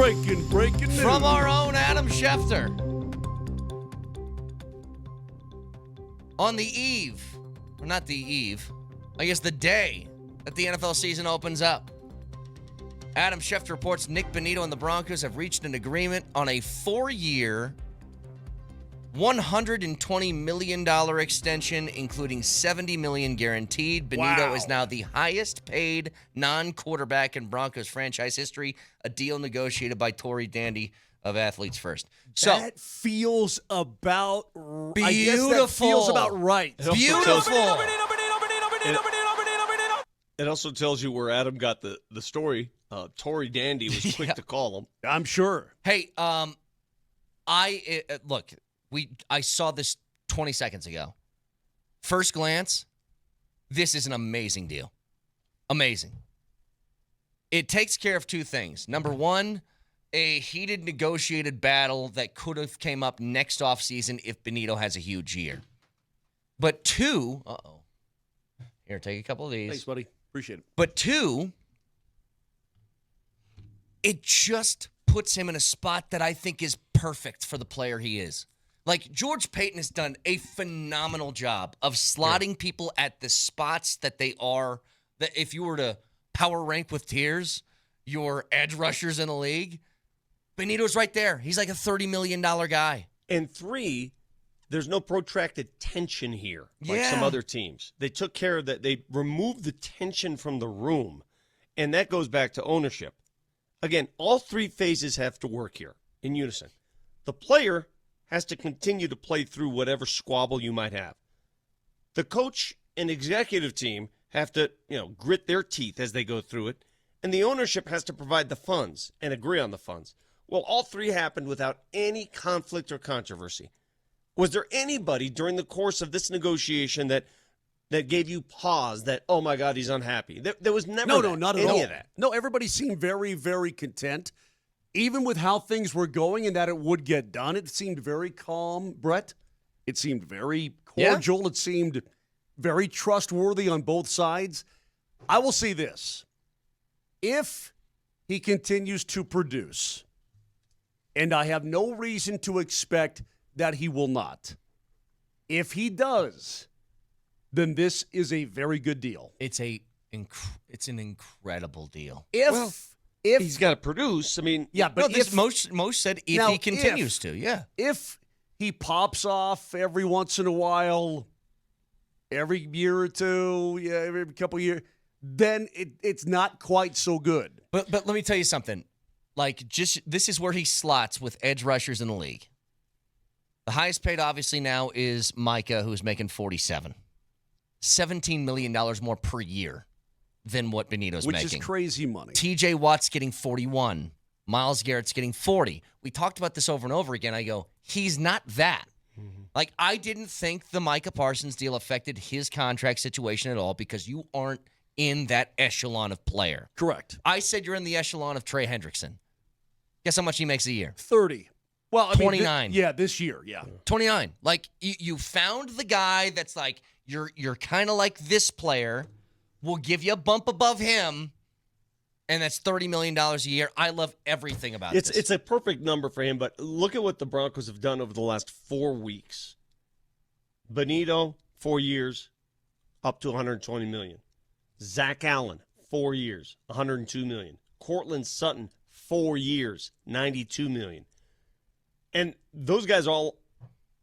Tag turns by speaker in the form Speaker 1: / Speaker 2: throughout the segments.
Speaker 1: breaking news.
Speaker 2: From our own Adam Schefter. On the eve, or not the eve, I guess the day that the NFL season opens up, Adam Schefter reports Nik Bonitto and the Broncos have reached an agreement on a 4-year, $120 million extension, including $70 million guaranteed. Bonito is now the highest paid non-quarterback in Broncos franchise history, a deal negotiated by Tory Dandy of Athletes First. So
Speaker 1: that feels about
Speaker 2: beautiful.
Speaker 1: I guess that feels about right.
Speaker 2: Beautiful.
Speaker 3: It also tells you where Adam got the story. Tory Dandy was quick to call him.
Speaker 1: I'm sure.
Speaker 2: Hey, look, I saw this 20 seconds ago. First glance, this is an amazing deal. Amazing. It takes care of two things. Number one, a heated negotiated battle that could have came up next offseason if Bonito has a huge year. But two, here, take a couple of these.
Speaker 1: Thanks, buddy. Appreciate it.
Speaker 2: But two, it just puts him in a spot that I think is perfect for the player he is. Like, George Paton has done a phenomenal job of slotting people at the spots that they are. That if you were to power rank with tiers, your edge rushers in the league, Bonito's right there. He's like a $30 million guy.
Speaker 3: And three, there's no protracted tension here like some other teams. They took care of that. They removed the tension from the room, and that goes back to ownership. Again, all three phases have to work here in unison. The player has to continue to play through whatever squabble you might have. The coach and executive team have to, grit their teeth as they go through it, and the ownership has to provide the funds and agree on the funds. Well, all three happened without any conflict or controversy. Was there anybody during the course of this negotiation that gave you pause that, oh, my God, he's unhappy? There was never
Speaker 1: not at
Speaker 3: any
Speaker 1: all.
Speaker 3: of that.
Speaker 1: No, everybody seemed very, very content. Even with how things were going and that it would get done, it seemed very calm, Brett. It seemed very cordial. Yeah. It seemed very trustworthy on both sides. I will say this. If he continues to produce, and I have no reason to expect that he will not, if he does, then this is a very good deal.
Speaker 2: It's an incredible deal.
Speaker 1: If
Speaker 3: he's got to produce,
Speaker 2: but most said if he continues to,
Speaker 1: If he pops off every once in a while, every year or two, every couple of years, then it's not quite so good.
Speaker 2: But let me tell you something. This is where he slots with edge rushers in the league. The highest paid, obviously, now is Micah, who's making $47. $17 million more per year than what Bonito's making.
Speaker 1: Which is crazy money.
Speaker 2: TJ Watt's getting 41. Myles Garrett's getting 40. We talked about this over and over again. I go, he's not that. Mm-hmm. I didn't think the Micah Parsons deal affected his contract situation at all because you aren't in that echelon of player.
Speaker 1: Correct.
Speaker 2: I said you're in the echelon of Trey Hendrickson. Guess how much he makes a year?
Speaker 1: 30. Well,
Speaker 2: 29.
Speaker 1: This year,
Speaker 2: 29. You found the guy that's you're kind of like this player. We'll give you a bump above him, and that's $30 million a year. I love everything about this.
Speaker 3: It's a perfect number for him, but look at what the Broncos have done over the last 4 weeks. Bonito, 4 years, up to $120 million. Zach Allen, 4 years, $102 million. Cortland Sutton, 4 years, $92 million. And those guys all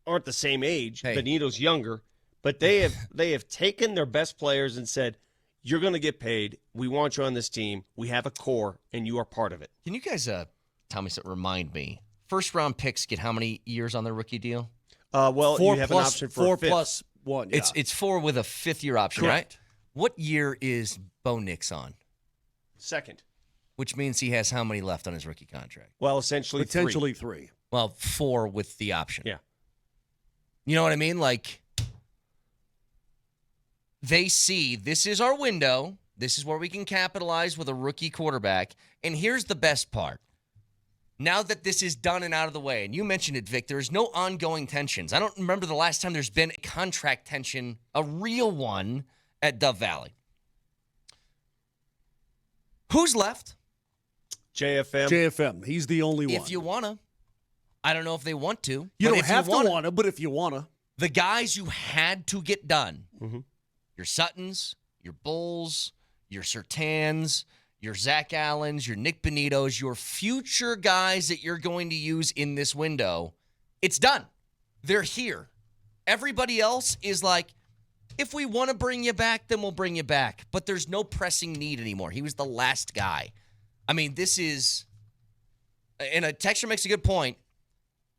Speaker 3: aren't the same age. Hey. Bonito's younger, but they have taken their best players and said, you're going to get paid. We want you on this team. We have a core, and you are part of it.
Speaker 2: Can you guys tell me something? Remind me. First-round picks get how many years on their rookie deal?
Speaker 1: You
Speaker 3: have an option for
Speaker 1: 4
Speaker 3: a fifth.
Speaker 1: plus 1. Yeah.
Speaker 2: It's 4 with a fifth-year option,
Speaker 1: Correct.
Speaker 2: Right? What year is Bo Nix on?
Speaker 3: Second.
Speaker 2: Which means he has how many left on his rookie contract?
Speaker 3: Well, essentially
Speaker 1: potentially 3.
Speaker 2: Well, 4 with the option.
Speaker 3: Yeah.
Speaker 2: You know what I mean? They see this is our window. This is where we can capitalize with a rookie quarterback. And here's the best part. Now that this is done and out of the way, and you mentioned it, Vic, there's no ongoing tensions. I don't remember the last time there's been a contract tension, a real one, at Dove Valley. Who's left?
Speaker 3: JFM.
Speaker 1: JFM. He's the only one.
Speaker 2: If you want to. I don't know if they want to.
Speaker 1: You
Speaker 2: but
Speaker 1: don't have to want to, but if you want to.
Speaker 2: The guys you had to get done,
Speaker 3: Mm-hmm.
Speaker 2: your Suttons, your Bulls, your Surtans, your Zach Allens, your Nik Bonitos, your future guys that you're going to use in this window, it's done. They're here. Everybody else is like, if we want to bring you back, then we'll bring you back. But there's no pressing need anymore. He was the last guy. I mean, this is, and a texture makes a good point.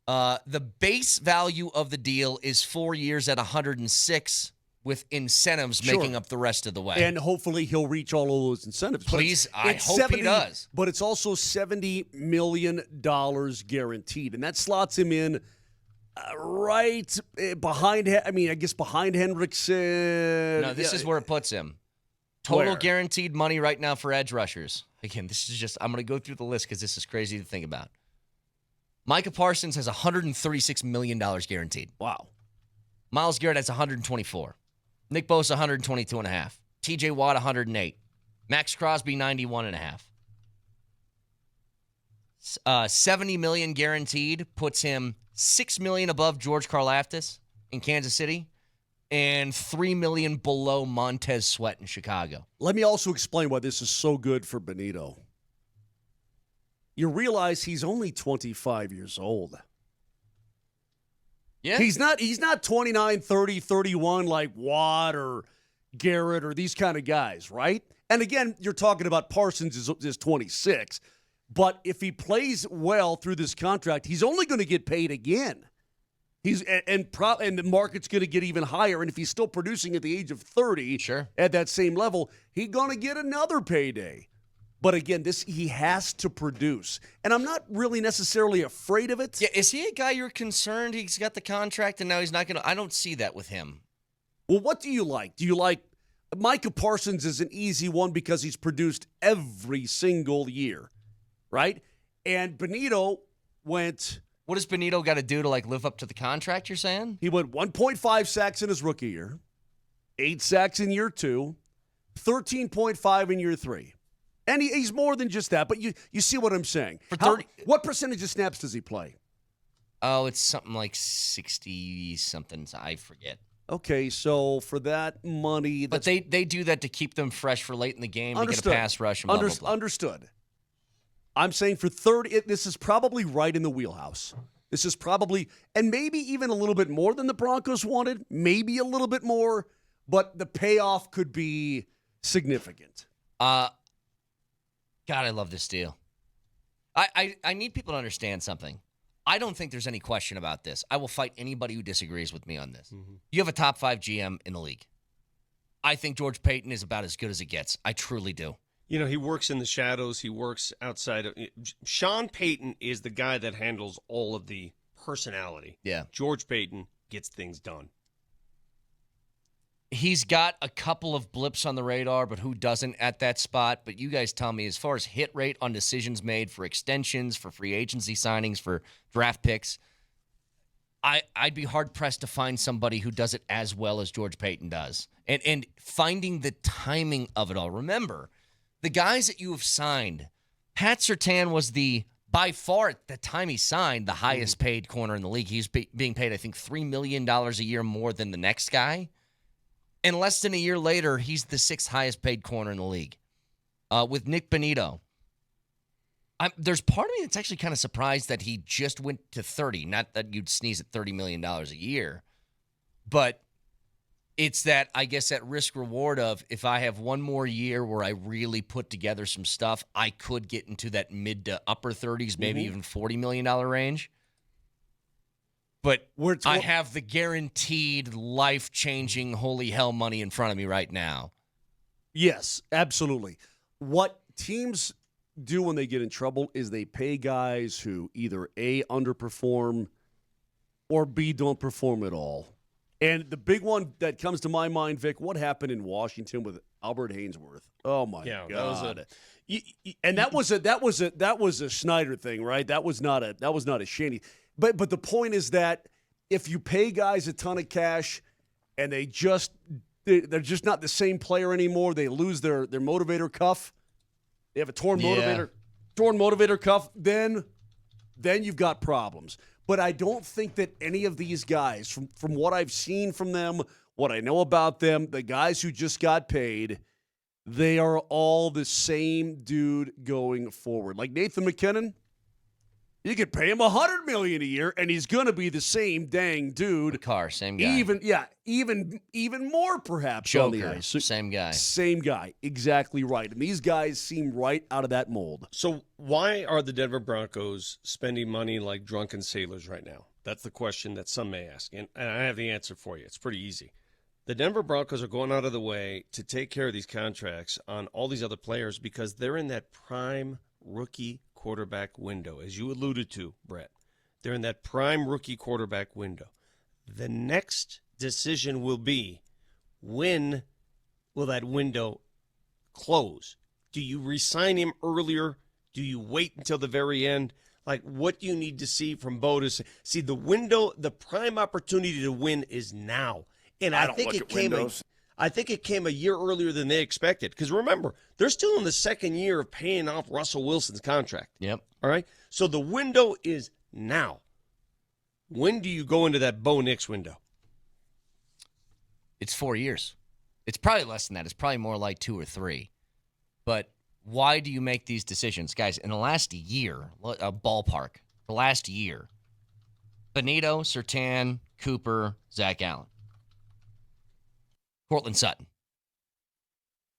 Speaker 2: The base value of the deal is 4 years at 106 with incentives making up the rest of the way.
Speaker 1: And hopefully he'll reach all of those incentives.
Speaker 2: Please, I hope he does.
Speaker 1: But it's also $70 million guaranteed. And that slots him in right behind, I guess behind Hendrickson.
Speaker 2: No, this is where it puts him. Total
Speaker 1: Where?
Speaker 2: guaranteed money right now for edge rushers. Again, this is just, I'm going to go through the list because this is crazy to think about. Micah Parsons has $136 million guaranteed.
Speaker 1: Wow.
Speaker 2: Myles Garrett has 124. Nick Bosa 122.5. TJ Watt 108. Max Crosby 91.5. $70 million guaranteed puts him $6 million above George Karlaftis in Kansas City and $3 million below Montez Sweat in Chicago.
Speaker 1: Let me also explain why this is so good for Bonito. You realize he's only 25 years old.
Speaker 2: Yeah.
Speaker 1: He's not 29, 30, 31 like Watt or Garrett or these kind of guys, right? And again, you're talking about Parsons is 26. But if he plays well through this contract, he's only going to get paid again. And the market's going to get even higher. And if he's still producing at the age of 30 at that same level, he's going to get another payday. But again, he has to produce. And I'm not really necessarily afraid of it.
Speaker 2: Yeah, is he a guy you're concerned he's got the contract and now he's not going to? I don't see that with him.
Speaker 1: Well, what do you like? Do you like Micah Parsons is an easy one because he's produced every single year, right? And Bonito went.
Speaker 2: What does Bonito got to do to live up to the contract, you're saying?
Speaker 1: He went 1.5 sacks in his rookie year, 8 sacks in year 2, 13.5 in year 3. And he's more than just that, but you see what I'm saying. What percentage of snaps does he play?
Speaker 2: Oh, it's something like 60-something. I forget.
Speaker 1: Okay, so for that money...
Speaker 2: But they do that to keep them fresh for late in the game to get a pass rush and blah, blah, blah.
Speaker 1: Understood. I'm saying for 30, this is probably right in the wheelhouse. This is probably, and maybe even a little bit more than the Broncos wanted, maybe a little bit more, but the payoff could be significant.
Speaker 2: God, I love this deal. I need people to understand something. I don't think there's any question about this. I will fight anybody who disagrees with me on this. Mm-hmm. You have a top 5 GM in the league. I think George Paton is about as good as it gets. I truly do.
Speaker 3: You know, he works in the shadows. He works outside of. Sean Payton is the guy that handles all of the personality.
Speaker 2: Yeah.
Speaker 3: George Paton gets things done.
Speaker 2: He's got a couple of blips on the radar, but who doesn't at that spot? But you guys tell me, as far as hit rate on decisions made for extensions, for free agency signings, for draft picks, I'd be hard-pressed to find somebody who does it as well as George Paton does. And finding the timing of it all. Remember, the guys that you have signed, Pat Surtain was by far at the time he signed, the highest paid corner in the league. He's being paid, I think, $3 million a year more than the next guy. And less than a year later, he's the 6th highest paid corner in the league. With Nik Bonitto, there's part of me that's actually kind of surprised that he just went to 30. Not that you'd sneeze at $30 million a year, but it's that, I guess, that risk reward of if I have one more year where I really put together some stuff, I could get into that mid to upper 30s, maybe even $40 million range. But I have the guaranteed life-changing holy hell money in front of me right now.
Speaker 1: Yes, absolutely. What teams do when they get in trouble is they pay guys who either A, underperform, or B, don't perform at all. And the big one that comes to my mind, Vic, what happened in Washington with Albert Hainsworth? Oh my God! That was a Schneider thing, right? That was not a Shaney. But the point is that if you pay guys a ton of cash and they're just not the same player anymore, they lose their motivator cuff. They have a torn motivator. torn motivator cuff, then you've got problems. But I don't think that any of these guys, from what I've seen from them, what I know about them, the guys who just got paid, they are all the same dude going forward. Like Nathan McKinnon, you could pay him $100 million a year, and he's going to be the same dang dude.
Speaker 2: Carr, same guy.
Speaker 1: Even more perhaps
Speaker 2: Joker,
Speaker 1: on the ice.
Speaker 2: same guy.
Speaker 1: Same guy, exactly right. And these guys seem right out of that mold.
Speaker 3: So why are the Denver Broncos spending money like drunken sailors right now? That's the question that some may ask, and I have the answer for you. It's pretty easy. The Denver Broncos are going out of the way to take care of these contracts on all these other players because they're in that prime rookie quarterback window, as you alluded to, Brett. They're in that prime rookie quarterback window. The next decision will be, when will that window close? Do you re-sign him earlier? Do you wait until the very end? Like, what do you need to see from Bo to see the window, the prime opportunity to win is now? And I think it came a year earlier than they expected. Because remember, they're still in the second year of paying off Russell Wilson's contract.
Speaker 2: Yep.
Speaker 3: All right? So the window is now. When do you go into that Bo Nix window?
Speaker 2: It's 4 years. It's probably less than that. It's probably more like 2 or 3. But why do you make these decisions? Guys, in the last year, a ballpark, the last year, Bonito, Surtain, Cooper, Zach Allen, Cortland Sutton.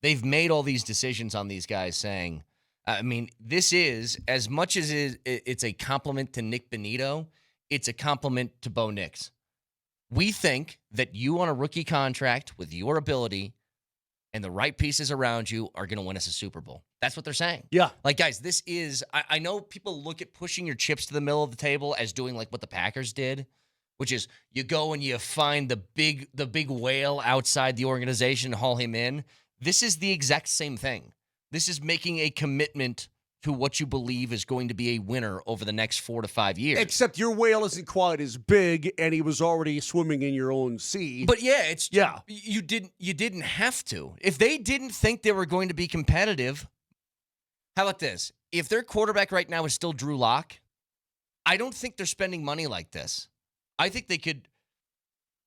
Speaker 2: They've made all these decisions on these guys saying, I mean, this is, as much as it's a compliment to Nik Bonitto, it's a compliment to Bo Nix. We think that you on a rookie contract with your ability and the right pieces around you are going to win us a Super Bowl. That's what they're saying.
Speaker 1: Yeah.
Speaker 2: Like, guys, this is, I know people look at pushing your chips to the middle of the table as doing like what the Packers did, which is you go and you find the big whale outside the organization and haul him in. This is the exact same thing. This is making a commitment to what you believe is going to be a winner over the next 4 to 5 years.
Speaker 1: Except your whale isn't quite as big, and he was already swimming in your own sea.
Speaker 2: But you didn't have to. If they didn't think they were going to be competitive, how about this? If their quarterback right now is still Drew Lock, I don't think they're spending money like this. I think they could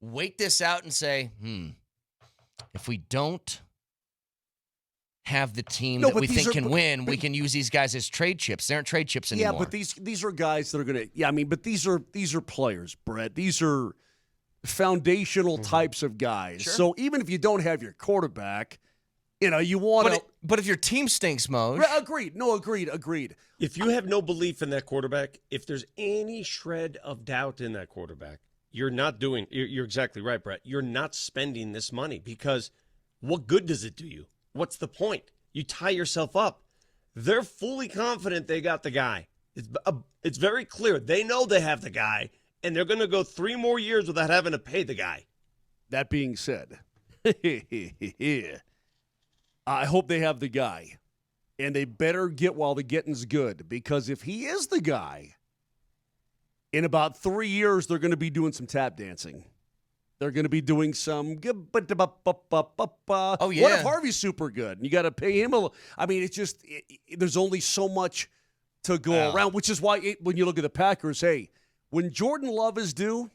Speaker 2: wait this out and say, if we don't have the team that we think can win, we can use these guys as trade chips. They aren't trade chips anymore.
Speaker 1: Yeah, but these are guys that are going to, but these are players, Brett. These are foundational types of guys. Sure. So even if you don't have your quarterback, you want to.
Speaker 2: But if your team stinks, Moj.
Speaker 1: Agreed. No, agreed.
Speaker 3: If you have no belief in that quarterback, if there's any shred of doubt in that quarterback, you're exactly right, Brett. You're not spending this money because what good does it do you? What's the point? You tie yourself up. They're fully confident they got the guy. It's very clear. They know they have the guy, and they're going to go 3 more years without having to pay the guy.
Speaker 1: That being said, I hope they have the guy, and they better get while the getting's good, because if he is the guy, in about 3 years, they're going to be doing some tap dancing. They're going to be doing some. Oh, yeah. What if Harvey's super good? And you got to pay him it's just, there's only so much to go around, which is why when you look at the Packers, hey, when Jordan Love is due.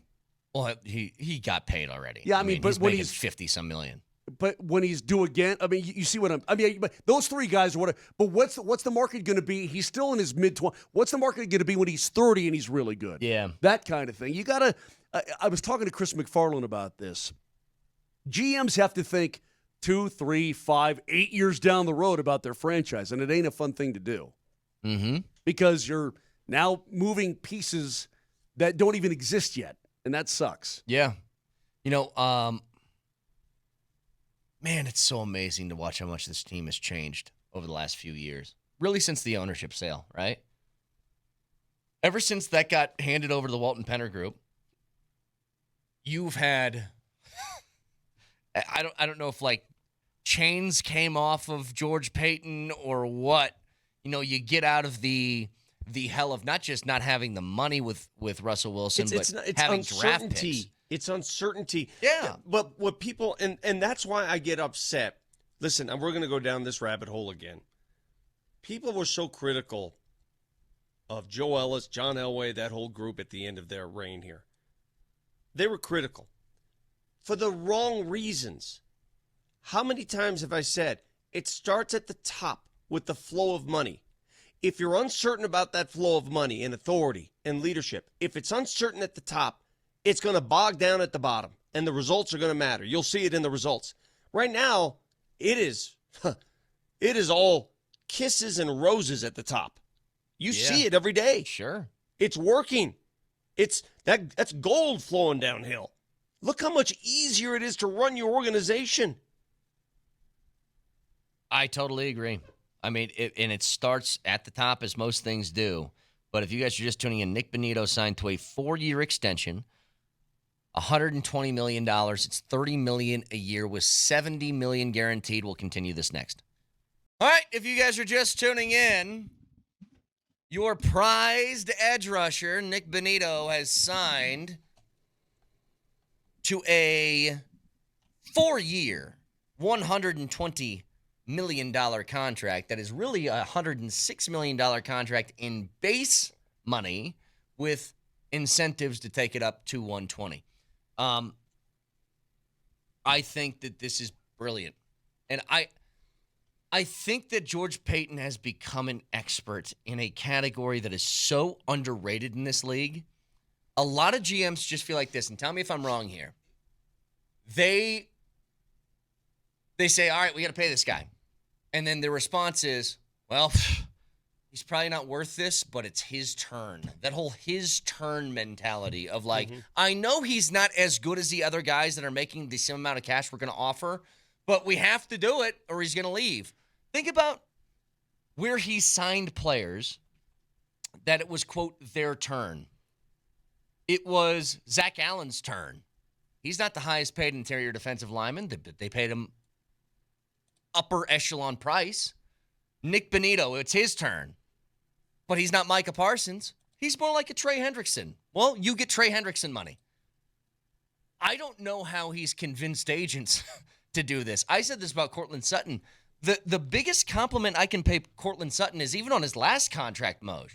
Speaker 2: Well, he got paid already.
Speaker 1: Yeah, but when
Speaker 2: he's 50-some million.
Speaker 1: But when he's due again, you see what but those 3 guys are what. But what's the market going to be? He's still in his mid-20s. What's the market going to be when he's 30 and he's really good?
Speaker 2: Yeah.
Speaker 1: That kind of thing. You got to. I was talking to Chris McFarland about this. GMs have to think 2, 3, 5, 8 years down the road about their franchise, and it ain't a fun thing to do.
Speaker 2: Mm-hmm.
Speaker 1: Because you're now moving pieces that don't even exist yet, and that sucks.
Speaker 2: Yeah. Man, it's so amazing to watch how much this team has changed over the last few years. Really since the ownership sale, right? Ever since that got handed over to the Walton Penner Group, you've had I don't know if like chains came off of George Paton or what. You get out of the hell of not just not having the money with Russell Wilson, but having draft picks.
Speaker 3: It's uncertainty.
Speaker 2: Yeah.
Speaker 3: But what people, and that's why I get upset. Listen, we're going to go down this rabbit hole again. People were so critical of Joe Ellis, John Elway, that whole group at the end of their reign here. They were critical for the wrong reasons. How many times have I said it starts at the top with the flow of money? If you're uncertain about that flow of money and authority and leadership, if it's uncertain at the top, it's going to bog down at the bottom, and the results are going to matter. You'll see it in the results. Right now, it is all kisses and roses at the top. You see it every day.
Speaker 2: Sure.
Speaker 3: It's working. That's gold flowing downhill. Look how much easier it is to run your organization.
Speaker 2: I totally agree. I mean, it starts at the top, as most things do. But if you guys are just tuning in, Nik Bonitto signed to a 4-year extension, $120 million. It's $30 million a year with $70 million guaranteed. We'll continue this next. All right, if you guys are just tuning in, your prized edge rusher, Nik Bonitto, has signed to a 4-year, $120 million contract that is really a $106 million contract in base money with incentives to take it up to $120. I think that this is brilliant. And I think that George Paton has become an expert in a category that is so underrated in this league. A lot of GMs just feel like this, and tell me if I'm wrong here. They say, all right, we got to pay this guy. And then the response is, well, he's probably not worth this, but it's his turn. That whole his turn mentality of like, I know he's not as good as the other guys that are making the same amount of cash we're going to offer, but we have to do it or he's going to leave. Think about where he signed players that it was, quote, their turn. It was Zach Allen's turn. He's not the highest paid interior defensive lineman. They paid him upper echelon price. Nik Bonitto, it's his turn. But he's not Micah Parsons. He's more like a Trey Hendrickson. Well, you get Trey Hendrickson money. I don't know how he's convinced agents to do this. I said this about Cortland Sutton. The biggest compliment I can pay Cortland Sutton is even on his last contract, Moj.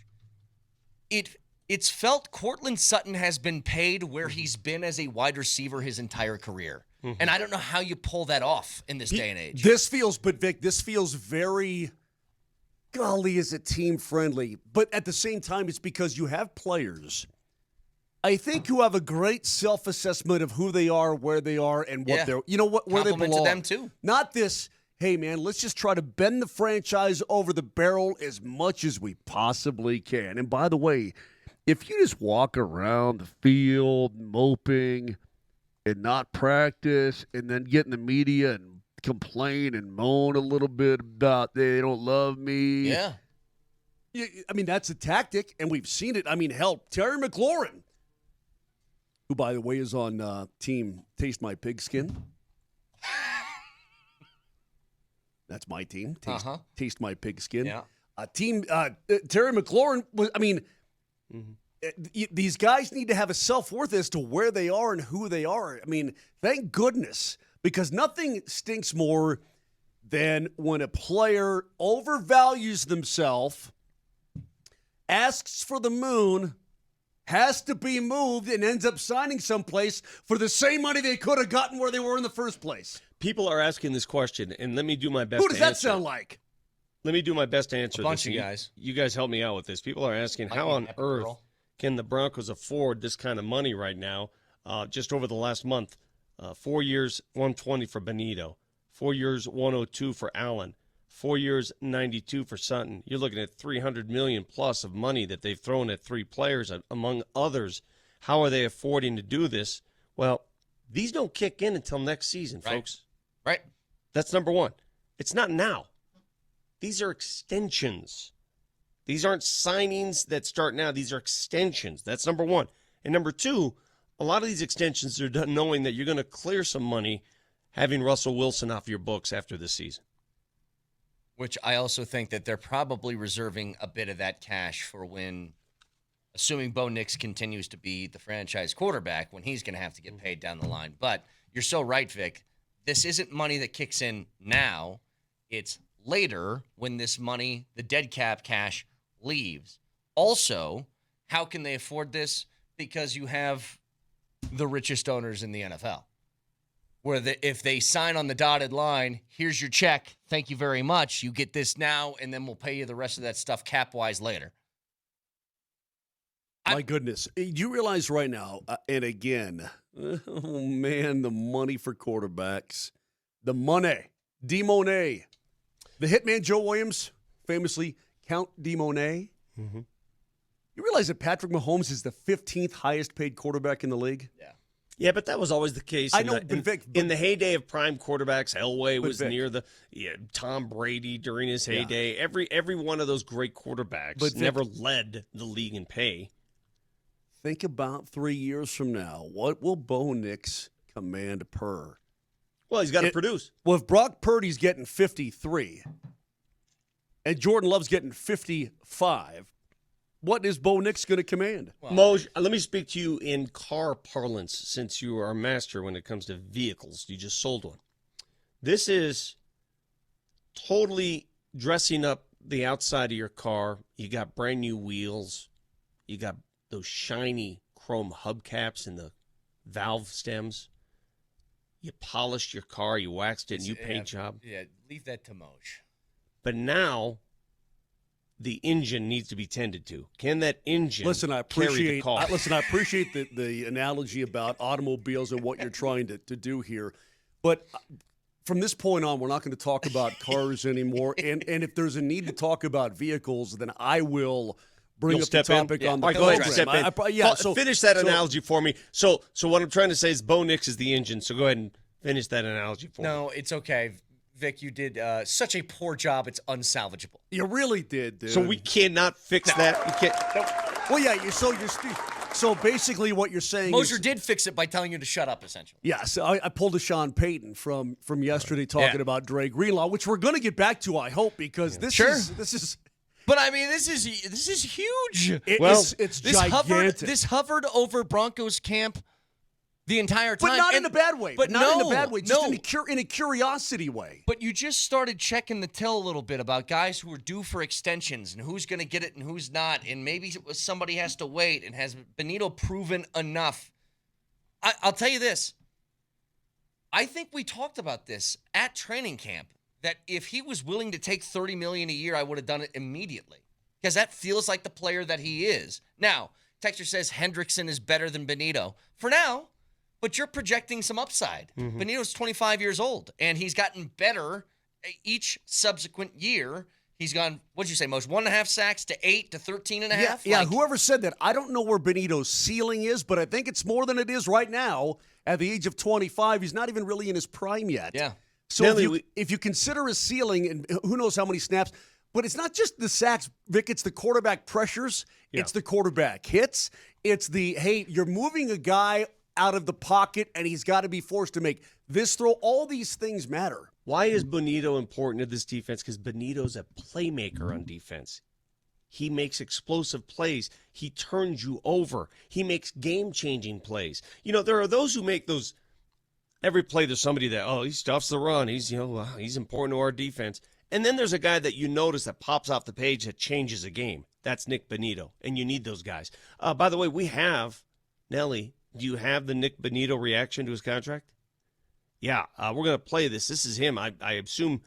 Speaker 2: It's felt Cortland Sutton has been paid where he's been as a wide receiver his entire career. And I don't know how you pull that off in this day and age.
Speaker 1: Vic, this feels very, golly, is it team friendly? But at the same time, it's because you have players, I think, who have a great self-assessment of who they are, where they are, and what they're, where they belong.
Speaker 2: To them too.
Speaker 1: Not this, hey, man, let's just try to bend the franchise over the barrel as much as we possibly can. And by the way, if you just walk around the field moping and not practice and then get in the media and complain and moan a little bit about they don't love me.
Speaker 2: Yeah.
Speaker 1: I mean, that's a tactic, and we've seen it. I mean, hell, Terry McLaurin, who, by the way, is on team Taste My Pigskin. That's my team. Taste My Pigskin.
Speaker 2: Yeah.
Speaker 1: Terry McLaurin was, I mean, these guys need to have a self-worth as to where they are and who they are. I mean, thank goodness, because nothing stinks more than when a player overvalues themselves, asks for the moon, has to be moved, and ends up signing someplace for the same money they could have gotten where they were in the first place.
Speaker 3: People are asking this question, and let me do my best
Speaker 1: Who does that sound like?
Speaker 3: Let me do my best to answer
Speaker 2: A bunch
Speaker 3: this.
Speaker 2: of guys.
Speaker 3: You guys help me out with this. People are asking, how on earth can the Broncos afford this kind of money right now? Just over the last month, 4 years, $120 for Bonito, 4 years, $102 for Allen, 4 years, $92 for Sutton. You're looking at $300 million plus of money that they've thrown at three players, among others. How are they affording to do this? Well, these don't kick in until next season, folks.
Speaker 2: Right.
Speaker 3: That's number one. It's not now. These are extensions. These aren't signings that start now. These are extensions. That's number one. And number two, a lot of these extensions are done knowing that you're going to clear some money having Russell Wilson off your books after this season.
Speaker 2: Which I also think that they're probably reserving a bit of that cash for when, assuming Bo Nix continues to be the franchise quarterback, when he's going to have to get paid down the line. But you're so right, Vic. This isn't money that kicks in now. It's later when this money, the dead cap cash, leaves. Also, how can they afford this? Because you have the richest owners in the NFL. Where if they sign on the dotted line, here's your check, thank you very much, you get this now, and then we'll pay you the rest of that stuff cap-wise later.
Speaker 1: My goodness. You realize right now, and again, oh man, the money for quarterbacks. The money. D-Monet. The hitman Joe Williams, famously Count D-Monet.
Speaker 3: Mm-hmm.
Speaker 1: You realize that Patrick Mahomes is the 15th highest paid quarterback in the league?
Speaker 2: Yeah.
Speaker 3: Yeah, but that was always the case.
Speaker 1: I know,
Speaker 3: in the heyday of prime quarterbacks, Elway was
Speaker 1: Vic,
Speaker 3: near Tom Brady during his heyday. Yeah. Every one of those great quarterbacks never led the league in pay.
Speaker 1: Think about 3 years from now. What will Bo Nix command per?
Speaker 3: Well, he's got to produce.
Speaker 1: Well, if Brock Purdy's getting 53 and Jordan Love's getting 55, what is Bo Nix going to command?
Speaker 3: Well, Moj, let me speak to you in car parlance, since you are a master when it comes to vehicles. You just sold one. This is totally dressing up the outside of your car. You got brand new wheels. You got those shiny chrome hubcaps and the valve stems. You polished your car. You waxed it. New paint job.
Speaker 2: Yeah, leave that to Moj.
Speaker 3: But now the engine needs to be tended to. Can that engine carry the car?
Speaker 1: I appreciate the analogy about automobiles and what you're trying to do here. But from this point on, we're not going to talk about cars anymore. And if there's a need to talk about vehicles, then I will bring up the topic on the program.
Speaker 3: Go ahead and step in. Finish that analogy for me. So what I'm trying to say is Bo Nix is the engine. So go ahead and finish that analogy for me.
Speaker 2: No, it's okay. Vic, you did such a poor job, it's unsalvageable.
Speaker 1: You really did, dude.
Speaker 3: So we cannot fix that? We can't.
Speaker 1: Well, yeah, so basically what you're saying
Speaker 2: Mosier did fix it by telling you to shut up, essentially.
Speaker 1: Yeah, so I pulled a Sean Payton from yesterday talking about Dre Greenlaw, which we're going to get back to, I hope, because this is
Speaker 2: But I mean, this is huge.
Speaker 1: It's gigantic.
Speaker 2: This hovered over Broncos camp the entire time.
Speaker 1: But not in a bad way.
Speaker 2: But
Speaker 1: not in a bad way. Just in a curiosity way.
Speaker 2: But you just started checking the till a little bit about guys who are due for extensions and who's going to get it and who's not. And maybe somebody has to wait. And has Bonito proven enough? I'll tell you this. I think we talked about this at training camp, that if he was willing to take $30 million a year, I would have done it immediately. Because that feels like the player that he is. Now, Texter says Hendrickson is better than Bonito. For now. But you're projecting some upside. Mm-hmm. Bonito's 25 years old, and he's gotten better each subsequent year. He's gone, what'd you say, Moj? 1.5 sacks to 8 to 13.5?
Speaker 1: Yeah, whoever said that. I don't know where Bonito's ceiling is, but I think it's more than it is right now. At the age of 25, he's not even really in his prime yet.
Speaker 2: Yeah.
Speaker 1: So if you consider a ceiling, and who knows how many snaps, but it's not just the sacks, Vic. It's the quarterback pressures. Yeah. It's the quarterback hits. It's the, hey, you're moving a guy out of the pocket, and he's got to be forced to make this throw. All these things matter.
Speaker 3: Why is Bonito important to this defense? Because Bonito's a playmaker on defense. He makes explosive plays. He turns you over. He makes game-changing plays. You know, there are those who make those every play. There's somebody that, he stuffs the run. He's important to our defense. And then there's a guy that you notice that pops off the page that changes a game. That's Nik Bonitto, and you need those guys. By the way, we have Nelly. Do you have the Nik Bonitto reaction to his contract? Yeah, we're going to play this. This is him. I assume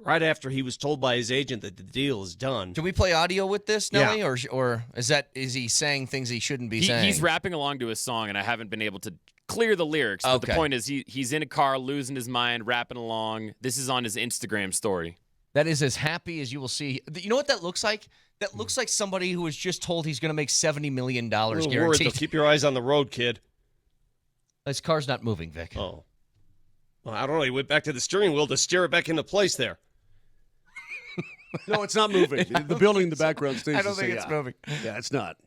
Speaker 3: right after he was told by his agent that the deal is done.
Speaker 2: Can we play audio with this, Nelly? Yeah. Or is he saying things he shouldn't be saying?
Speaker 4: He's rapping along to his song, and I haven't been able to clear the lyrics. But the point is he's in a car, losing his mind, rapping along. This is on his Instagram story.
Speaker 2: That is as happy as you will see. You know what that looks like? That looks like somebody who was just told he's going to make $70 million guaranteed.
Speaker 3: Word, though. Keep your eyes on the road, kid.
Speaker 2: His car's not moving, Vic.
Speaker 3: Oh. Well, I don't know. He went back to the steering wheel to steer it back into place there.
Speaker 1: No, it's not moving. The building in the background stays.
Speaker 2: I don't think it's moving.
Speaker 1: Yeah, it's not.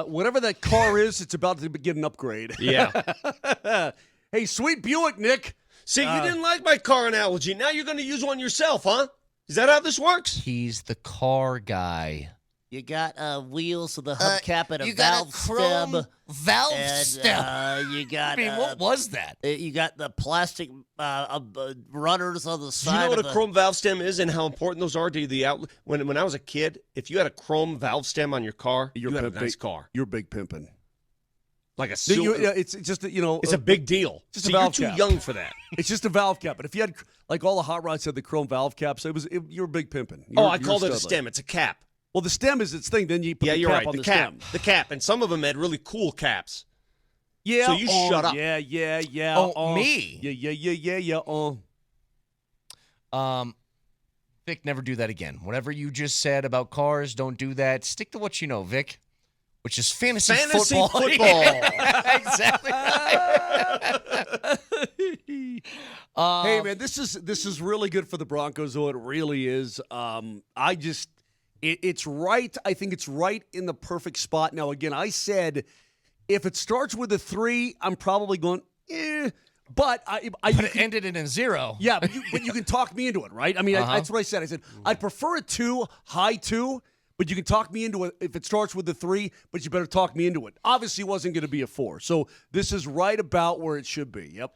Speaker 1: Whatever that car is, it's about to get an upgrade.
Speaker 3: Yeah.
Speaker 1: Hey, sweet Buick, Nick.
Speaker 3: See, you didn't like my car analogy. Now you're going to use one yourself, huh? Is that how this works?
Speaker 2: He's the car guy.
Speaker 5: You got wheels with a hubcap and a
Speaker 2: you
Speaker 5: valve
Speaker 2: got a chrome
Speaker 5: stem.
Speaker 2: valve
Speaker 5: And
Speaker 2: stem.
Speaker 5: you got.
Speaker 2: I mean, what was that?
Speaker 5: You got the plastic runners on the
Speaker 3: Do you
Speaker 5: side.
Speaker 3: know what
Speaker 5: of
Speaker 3: a chrome valve stem is and how important those are to the outlet? When I was a kid, if you had a chrome valve stem on your car, you had a nice car.
Speaker 1: You're big pimping.
Speaker 3: Like a silver.
Speaker 1: It's just
Speaker 3: it's a big deal.
Speaker 1: Just
Speaker 3: so
Speaker 1: a valve
Speaker 3: you're
Speaker 1: cap.
Speaker 3: too young for that.
Speaker 1: It's just a valve cap. But if you had, like all the hot rods had the chrome valve caps, you were big pimping.
Speaker 3: I called it a stem. It's a cap.
Speaker 1: Well, the stem is its thing. Then you put the
Speaker 3: you're
Speaker 1: cap
Speaker 3: right.
Speaker 1: on
Speaker 3: The
Speaker 1: the
Speaker 3: cap.
Speaker 1: stem.
Speaker 3: The cap. And some of them had really cool caps.
Speaker 1: Yeah.
Speaker 3: So you shut up.
Speaker 1: Yeah.
Speaker 2: Oh, me?
Speaker 1: Yeah.
Speaker 2: Vic, never do that again. Whatever you just said about cars, don't do that. Stick to what you know, Vic, which is fantasy football. Exactly.
Speaker 1: Hey man, this is really good for the Broncos. Though it really is. It's right. I think it's right in the perfect spot. Now again, I said if it starts with a 3, I'm probably going. But
Speaker 2: it ended in a 0.
Speaker 1: Yeah, but you can talk me into it, right? I mean, that's what I said. I said I'd prefer a 2, high 2, but you can talk me into it if it starts with a 3. But you better talk me into it. Obviously, it wasn't going to be a 4, so this is right about where it should be. Yep.